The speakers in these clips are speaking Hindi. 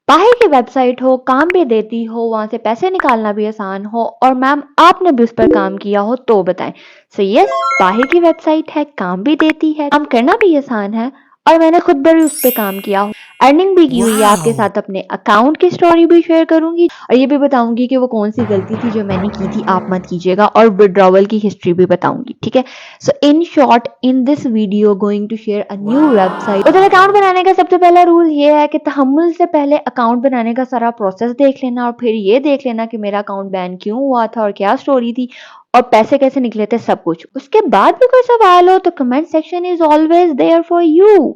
बाहर की वेबसाइट हो, काम भी देती हो, वहाँ से पैसे निकालना भी आसान हो और मैम आपने भी उस पर काम किया हो तो बताएं। सो यस, बाहर की वेबसाइट है, काम भी देती है, काम करना भी आसान है और मैंने खुद भी उस पे काम किया हो, अर्निंग भी की हुई है। आपके साथ अपने अकाउंट की स्टोरी भी शेयर करूंगी और ये भी बताऊंगी कि वो कौन सी गलती थी जो मैंने की थी, आप मत कीजिएगा, और विड्रॉवल की हिस्ट्री भी बताऊंगी, ठीक है। So in short, in this video going to share a new website. उधर अकाउंट बनाने का सबसे पहला रूल ये है कि तहम्मुल से पहले अकाउंट बनाने का सारा प्रोसेस देख लेना और फिर ये देख लेना कि मेरा अकाउंट बैन क्यों हुआ था और क्या स्टोरी थी और पैसे कैसे निकले थे, सब कुछ। उसके बाद भी कोई सवाल हो तो comment section is always there for you.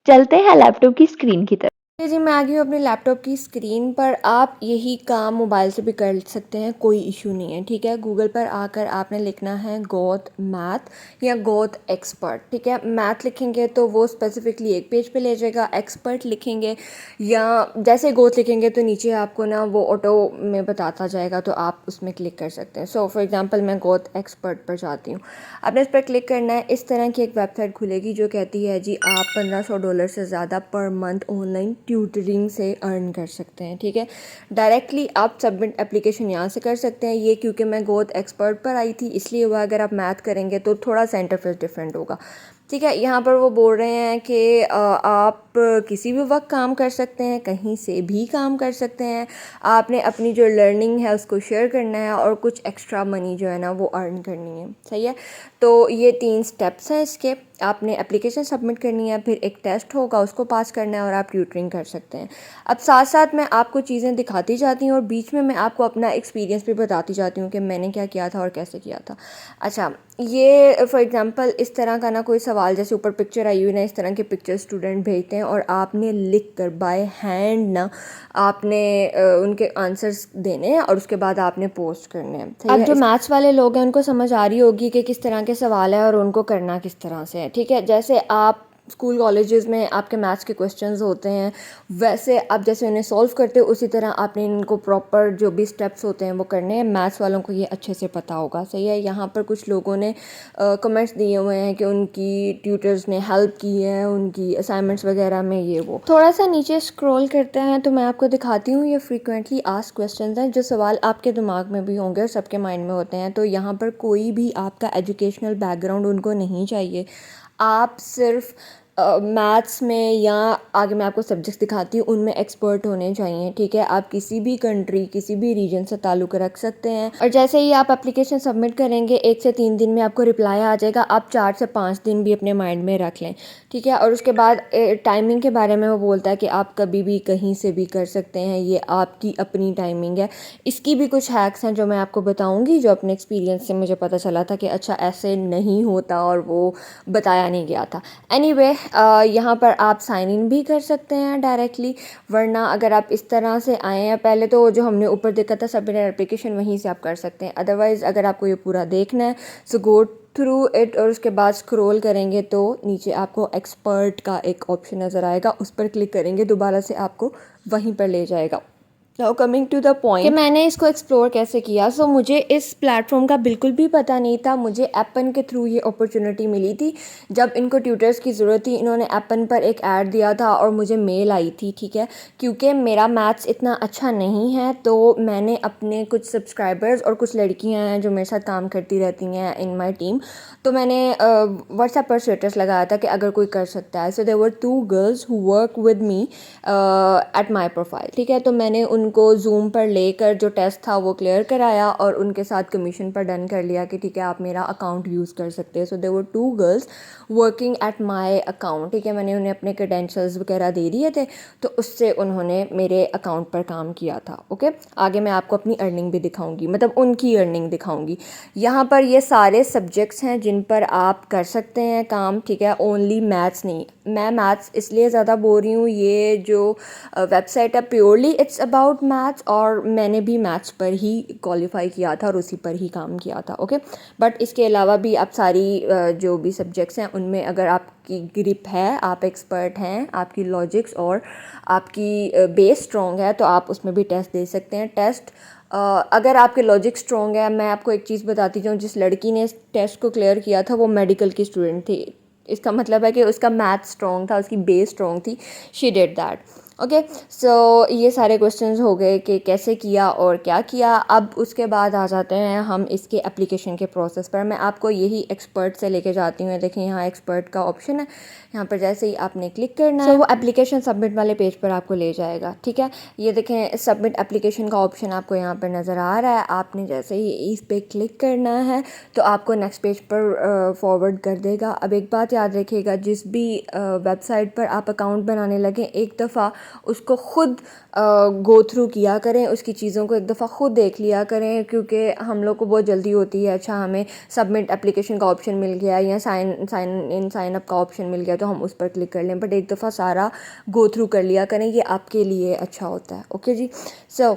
चलते हैं लैपटॉप की स्क्रीन की तरफ। जी, मैं आ गई हूँ अपने लैपटॉप की स्क्रीन पर। आप यही काम मोबाइल से भी कर सकते हैं, कोई इशू नहीं है, ठीक है। गूगल पर आकर आपने लिखना है गोथ मैथ या गोथ एक्सपर्ट, ठीक है। मैथ लिखेंगे तो वो स्पेसिफिकली एक पेज पे ले जाएगा, एक्सपर्ट लिखेंगे या जैसे गोथ लिखेंगे तो नीचे आपको ना वो ऑटो में बताता जाएगा, तो आप उसमें क्लिक कर सकते हैं। सो फॉर एग्जांपल मैं गोथ एक्सपर्ट पर जाती हूँ, आपने इस पर क्लिक करना है। इस तरह की एक वेबसाइट खुलेगी जो कहती है जी आप $1500 से ज़्यादा पर मंथ ऑनलाइन ट्यूटरिंग से अर्न कर सकते हैं, ठीक है। डायरेक्टली आप सबमिट एप्लीकेशन यहाँ से कर सकते हैं। ये क्योंकि मैं गोथ एक्सपर्ट पर आई थी इसलिए हुआ, अगर आप मैथ करेंगे तो थोड़ा सा इंटरफेस डिफरेंट होगा, ठीक है। यहाँ पर वो बोल रहे हैं कि आप किसी भी वक्त काम कर सकते हैं, कहीं से भी काम कर सकते हैं, आपने अपनी जो लर्निंग है उसको शेयर करना है और कुछ एक्स्ट्रा मनी जो है ना वो अर्न करनी है, सही है। तो ये 3 स्टेप्स हैं इसके। आपने एप्लीकेशन सबमिट करनी है, फिर एक टेस्ट होगा उसको पास करना है और आप ट्यूटरिंग कर सकते हैं। अब साथ साथ मैं आपको चीज़ें दिखाती जाती हूँ और बीच में मैं आपको अपना एक्सपीरियंस भी बताती जाती हूँ कि मैंने क्या किया था और कैसे किया था। अच्छा, ये फॉर एग्जांपल इस तरह का ना कोई सवाल, जैसे ऊपर पिक्चर आई हुई ना, इस तरह के पिक्चर स्टूडेंट भेजते हैं और आपने लिख कर बाय हैंड ना आपने उनके आंसर्स देने हैं और उसके बाद आपने पोस्ट करने हैं, सही है। अब जो मैथ्स वाले लोग हैं उनको समझ आ रही होगी कि किस तरह के सवाल है और उनको करना किस तरह से है, ठीक है। जैसे आप स्कूल कॉलेजेस में आपके मैथ्स के क्वेश्चंस होते हैं, वैसे आप जैसे उन्हें सॉल्व करते हो उसी तरह आपने इनको प्रॉपर जो भी स्टेप्स होते हैं वो करने हैं। मैथ्स वालों को ये अच्छे से पता होगा, सही है। यहाँ पर कुछ लोगों ने कमेंट्स दिए हुए हैं कि उनकी ट्यूटर्स ने हेल्प की है उनकी असाइनमेंट्स वगैरह में, ये वो। थोड़ा सा नीचे स्क्रॉल करते हैं तो मैं आपको दिखाती हूँ, ये फ्रीक्वेंटली आस्क्ड क्वेश्चंस हैं, जो सवाल आपके दिमाग में भी होंगे और सबके माइंड में होते हैं। तो यहाँ पर कोई भी आपका एजुकेशनल बैकग्राउंड उनको नहीं चाहिए। आप सिर्फ मैथ्स में या आगे मैं आपको सब्जेक्ट्स दिखाती हूँ उनमें एक्सपर्ट होने चाहिए, ठीक है। आप किसी भी कंट्री किसी भी रीजन से ताल्लुक़ रख सकते हैं और जैसे ही आप एप्लीकेशन सबमिट करेंगे 1 से 3 दिन में आपको रिप्लाई आ जाएगा। आप 4 से 5 दिन भी अपने माइंड में रख लें, ठीक है। और उसके बाद टाइमिंग के बारे में वो बोलता है कि आप कभी भी कहीं से भी कर सकते हैं, ये आपकी अपनी टाइमिंग है। इसकी भी कुछ हैक्स हैं जो मैं आपको बताऊँगी, जो अपने एक्सपीरियंस से मुझे पता चला था कि अच्छा ऐसे नहीं होता और वो बताया नहीं गया था। एनीवे यहाँ पर आप साइन इन भी कर सकते हैं डायरेक्टली, वरना अगर आप इस तरह से आए हैं, पहले तो जो हमने ऊपर देखा था सबमिट एप्लीकेशन वहीं से आप कर सकते हैं। अदरवाइज़ अगर आपको ये पूरा देखना है सो गो थ्रू इट और उसके बाद स्क्रॉल करेंगे तो नीचे आपको एक्सपर्ट का एक ऑप्शन नज़र आएगा, उस पर क्लिक करेंगे दोबारा से आपको वहीं पर ले जाएगा। Now coming to the point कि मैंने इसको एक्सप्लोर कैसे किया। सो मुझे इस प्लेटफॉर्म का बिल्कुल भी पता नहीं था, मुझे एप्पन के थ्रू ये अपॉर्चुनिटी मिली थी। जब इनको ट्यूटर्स की ज़रूरत थी इन्होंने एप्पन पर एक ऐड दिया था और मुझे मेल आई थी, ठीक है। क्योंकि मेरा मैथ्स इतना अच्छा नहीं है तो मैंने अपने कुछ सब्सक्राइबर्स और कुछ लड़कियां हैं जो मेरे साथ काम करती रहती हैं इन माई टीम, तो मैंने व्हाट्सएप पर स्टेटस लगाया था कि अगर कोई कर सकता है। So there were 2 girls who work with me at my profile, ठीक है। तो मैंने उनको जूम पर लेकर जो टेस्ट था वो क्लियर कराया और उनके साथ कमीशन पर डन कर लिया कि ठीक है आप मेरा अकाउंट यूज़ कर सकते हैं। So there were 2 girls working at my account, ठीक है। मैंने उन्हें अपने क्रेडेंशियल्स वगैरह दे दिए थे तो उससे उन्होंने मेरे अकाउंट पर काम किया था, ओके। आगे मैं आपको अपनी अर्निंग भी दिखाऊंगी, मतलब उनकी अर्निंग दिखाऊंगी। यहाँ पर ये सारे सब्जेक्ट्स हैं जिन पर आप कर सकते हैं काम, ठीक है। ओनली मैथ्स नहीं, मैं मैथ्स इसलिए ज़्यादा बोल रही हूँ, ये जो वेबसाइट है प्योरली इट्स अबाउट मैथ्स और मैंने भी मैथ्स पर ही क्वालिफाई किया था और उसी पर ही काम किया था, ओके। बट इसके अलावा भी आप सारी जो भी सब्जेक्ट्स हैं उनमें अगर आपकी ग्रिप है, आप एक्सपर्ट हैं, आपकी लॉजिक्स और आपकी बेस स्ट्रॉन्ग है तो आप उसमें भी टेस्ट दे सकते हैं। टेस्ट अगर आपके लॉजिक स्ट्रॉन्ग है, मैं आपको एक चीज़ बताती हूँ, जिस लड़की ने इस टेस्ट को क्लियर किया था वो मेडिकल की स्टूडेंट थी, इसका मतलब है कि उसका मैथ स्ट्रॉन्ग था, उसकी बेस स्ट्रॉन्ग थी, शी डिड दैट। ओके, सो ये सारे क्वेश्चंस हो गए कि कैसे किया और क्या किया। अब उसके बाद आ जाते हैं हम इसके एप्लीकेशन के प्रोसेस पर। मैं आपको यही एक्सपर्ट से लेके जाती हूँ। देखिए यहाँ एक्सपर्ट का ऑप्शन है, यहाँ पर जैसे ही आपने क्लिक करना है वो एप्लीकेशन सबमिट वाले पेज पर आपको ले जाएगा। ठीक है, ये देखें सबमिट एप्लीकेशन का ऑप्शन आपको यहाँ पर नज़र आ रहा है। आपने जैसे ही इस पर क्लिक करना है तो आपको नेक्स्ट पेज पर फॉरवर्ड कर देगा। अब एक बात याद रखिएगा, जिस भी वेबसाइट पर आप अकाउंट बनाने लगें एक दफ़ा उसको ख़ुद गो थ्रू किया करें, उसकी चीज़ों को एक दफ़ा ख़ुद देख लिया करें, क्योंकि हम लोग को बहुत जल्दी होती है। अच्छा हमें सबमिट एप्लीकेशन का ऑप्शन मिल गया या साइन अप का ऑप्शन मिल गया तो हम उस पर क्लिक कर लें, बट एक दफ़ा सारा गो थ्रू कर लिया करें, ये आपके लिए अच्छा होता है। ओके जी, सो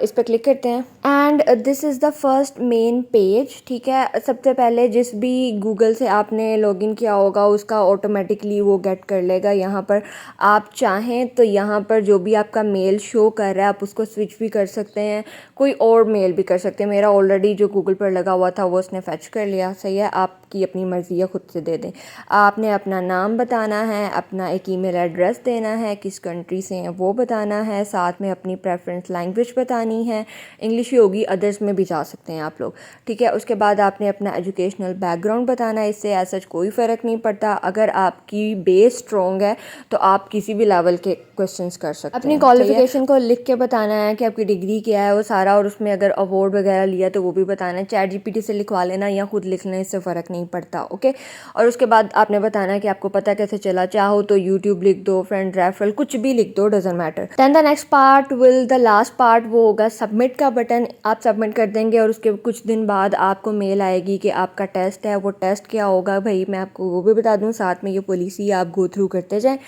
इस पर क्लिक करते हैं and this is the first main page. ठीक है, सबसे पहले जिस भी गूगल से आपने लॉगिन किया होगा उसका ऑटोमेटिकली वो गेट कर लेगा। यहाँ पर आप चाहें तो यहाँ पर जो भी आपका मेल शो कर रहा है आप उसको स्विच भी कर सकते हैं, कोई और मेल भी कर सकते हैं। मेरा ऑलरेडी जो गूगल पर लगा हुआ था वो उसने फैच कर लिया। सही है, आपकी अपनी मर्ज़ी है, ख़ुद से दे दें। आपने अपना नाम बताना है, अपना एक ईमेल एड्रेस देना है, किस कंट्री से हैं वो बताना है, साथ में अपनी प्रेफरेंस लैंग्वेज बतानी है, इंग्लिश ही होगी, अदर्स में भी जा सकते हैं आप लोग। ठीक है, उसके बाद आपने अपना एजुकेशनल बैकग्राउंड बताना है। इससे ऐसा कोई फ़र्क नहीं पड़ता, अगर आपकी बेस स्ट्रॉन्ग है तो आप किसी भी लेवल के क्वेश्चंस कर सकते हैं। अपनी क्वालिफिकेशन को लिख के बताना है कि आपकी डिग्री क्या है वो सारा, और उसमें अगर अवार्ड वगैरह लिया तो वो भी बताना है। चैट जीपीटी से लिखवा लेना या खुद लिख लेना, इससे फ़र्क नहीं पड़ता। ओके, और उसके बाद आपने बताना है कि आपको पता कैसे चला। चाहो तो यूट्यूब लिख दो, फ्रेंड रेफरल कुछ भी लिख दो, doesn't matter. Then the next part the last part वो होगा सबमिट का बटन। आप सबमिट कर देंगे और उसके कुछ दिन बाद आपको मेल आएगी कि आपका टेस्ट है। वो टेस्ट क्या होगा भाई, मैं आपको वो भी बता दूँ, साथ में ये पॉलिसी आप गो थ्रू करते जाएँ।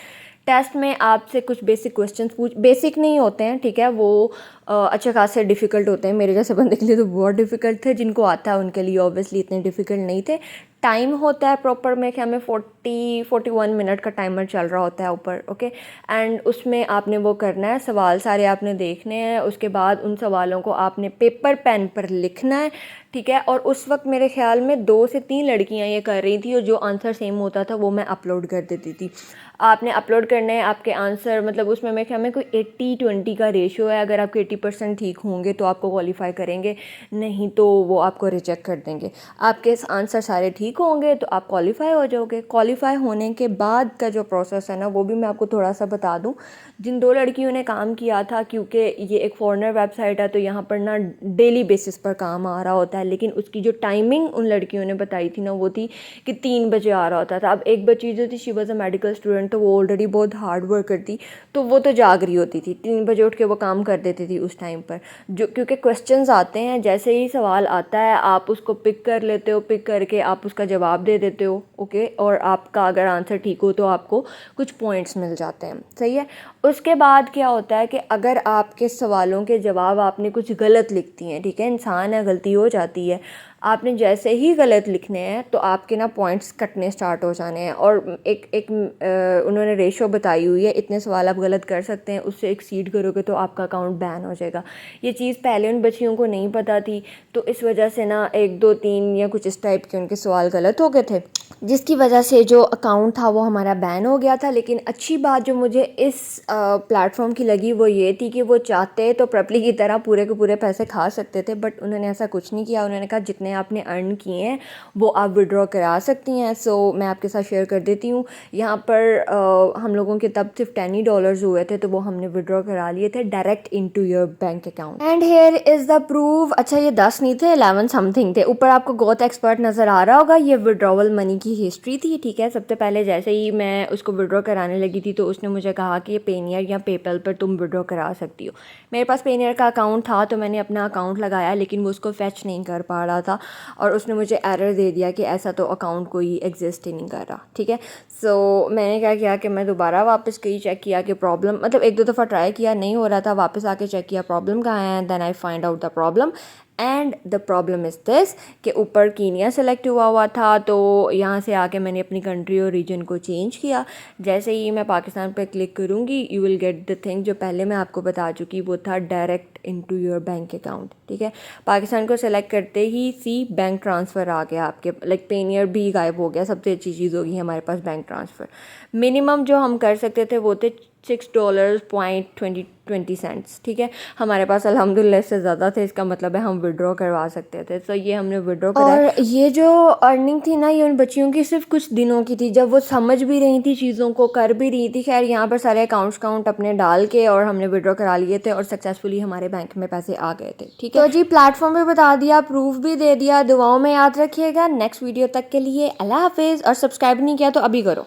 टेस्ट में आपसे कुछ बेसिक क्वेश्चंस बेसिक नहीं होते हैं, ठीक है, वो अच्छे खासे डिफ़िकल्ट होते हैं। मेरे जैसे बंदे के लिए तो बहुत डिफ़िकल्ट थे, जिनको आता है उनके लिए ऑब्वियसली इतने डिफ़िकल्ट नहीं थे। टाइम होता है प्रॉपर, में क्या हमें 41 मिनट का टाइमर चल रहा होता है ऊपर। ओके, एंड उसमें आपने वो करना है, सवाल सारे आपने देखने हैं। उसके बाद उन सवालों को आपने पेपर पेन पर लिखना है। ठीक है, और उस वक्त मेरे ख्याल में 2 से 3 लड़कियां ये कर रही थी और जो आंसर सेम होता था वो मैं अपलोड कर देती थी। आपने अपलोड करने हैं आपके आंसर, मतलब उसमें मेरे ख्याल में कोई 80-20 का रेशियो है। अगर आपके 80% ठीक होंगे तो आपको क्वालिफाई करेंगे, नहीं तो वो आपको रिजेक्ट कर देंगे। आपके आंसर सारे ठीक होंगे तो आप क्वालिफाई हो जाओगे। क्वालिफाई होने के बाद का जो प्रोसेस है ना वो भी मैं आपको थोड़ा सा बता दूं। जिन 2 लड़कियों ने काम किया था, क्योंकि ये एक फॉरेनर वेबसाइट है तो यहाँ पर ना डेली बेसिस पर काम आ रहा होता है, लेकिन उसकी जो टाइमिंग उन लड़कियों ने बताई थी ना वो थी कि 3 बजे आ रहा होता था। अब एक बच्ची जो थी she was a medical student, तो वो ऑलरेडी बहुत हार्ड वर्क करती, तो वो तो जाग रही होती थी, 3 बजे उठ के वो काम कर देती थी उस टाइम पर। जो क्योंकि क्वेश्चंस आते हैं, जैसे ही सवाल आता है आप उसको पिक कर लेते हो, पिक करके आप उसका जवाब दे देते हो। ओके, और आपका अगर आंसर ठीक हो तो आपको कुछ पॉइंट्स मिल जाते हैं। सही है, उसके बाद क्या होता है कि अगर आपके सवालों के जवाब आपने कुछ गलत लिखती हैं, ठीक है, इंसान है, गलती हो जाती है, आपने जैसे ही गलत लिखने हैं तो आपके ना पॉइंट्स कटने स्टार्ट हो जाने हैं। और उन्होंने रेशो बताई हुई है, इतने सवाल आप गलत कर सकते हैं, उससे एक्सीड करोगे तो आपका अकाउंट बैन हो जाएगा। ये चीज़ पहले उन बच्चियों को नहीं पता थी, तो इस वजह से ना 1 2 3 या कुछ इस टाइप के उनके सवाल गलत हो गए थे, जिसकी वजह से जो अकाउंट था वो हमारा बैन हो गया था। लेकिन अच्छी बात जो मुझे इस प्लेटफॉर्म की लगी वो ये थी कि वो चाहते तो प्रॉपर्ली की तरह पूरे के पूरे पैसे खा सकते थे, बट उन्होंने ऐसा कुछ नहीं किया। उन्होंने कहा जितने आपने अर्न किए हैं वो आप विड्रॉ करा सकती हैं। सो मैं आपके साथ शेयर कर देती हूँ। यहाँ पर हम लोगों के तब सिर्फ $10 हुए थे, तो वो हमने विड्रॉ करा लिए थे direct into your bank account. And here is the proof. अच्छा, ये 10 नहीं थे, 11 समथिंग थे। ऊपर आपको गोथ एक्सपर्ट नज़र आ रहा होगा, ये विड्रॉवल मनी की हिस्ट्री थी। ठीक है, सबसे पहले जैसे ही मैं उसको विड्रॉ कराने लगी थी तो उसने मुझे कहा कि ये पेनियर या पेपल पर तुम विड्रॉ करा सकती हो। मेरे पास पेनियर का अकाउंट था तो मैंने अपना अकाउंट लगाया, लेकिन वो उसको फैच नहीं कर पा रहा था और उसने मुझे एरर दे दिया कि ऐसा तो अकाउंट कोई एग्जिस्ट ही नहीं कर रहा। ठीक है, सो मैंने क्या किया कि मैं दोबारा वापस गई, चेक किया कि प्रॉब्लम, मतलब 1 2 दफ़ा ट्राई किया, नहीं हो रहा था, वापस आके चेक किया प्रॉब्लम कहाँ है। Then I find out the problem and the problem is this कि ऊपर कीनिया सेलेक्ट हुआ था, तो यहाँ से आके मैंने अपनी कंट्री और रीजन को चेंज किया। जैसे ही मैं पाकिस्तान पर क्लिक करूँगी you will get the thing जो पहले मैं आपको बता चुकी, वो था direct into your bank account. ठीक है, पाकिस्तान को सेलेक्ट करते ही सी बैंक ट्रांसफ़र आ गया आपके, लाइक पेनियर भी गायब हो गया। सबसे अच्छी चीज़ होगी हमारे पास बैंक ट्रांसफ़र। मिनिमम जो हम कर सकते थे वो थे $6.20 ठीक है। हमारे पास अल्हम्दुलिल्लाह इससे ज़्यादा थे, इसका मतलब है हम विड्रॉ करवा सकते थे। तो ये हमने विड्रॉ करा। और ये जो अर्निंग थी ना, ये उन बच्चियों की सिर्फ कुछ दिनों की थी, जब वो समझ भी रही थी चीज़ों को, कर भी रही थी। खैर यहाँ पर सारे अकाउंट अपने डाल के और हमने विड्रॉ करा लिए थे और सक्सेसफुली हमारे बैंक में पैसे आ गए थे। ठीक है, तो जी प्लेटफॉर्म पे बता दिया, प्रूफ भी दे दिया। दुआओं में याद रखिएगा। नेक्स्ट वीडियो तक के लिए अल्लाह हाफिज़। और सब्सक्राइब नहीं किया तो अभी करो।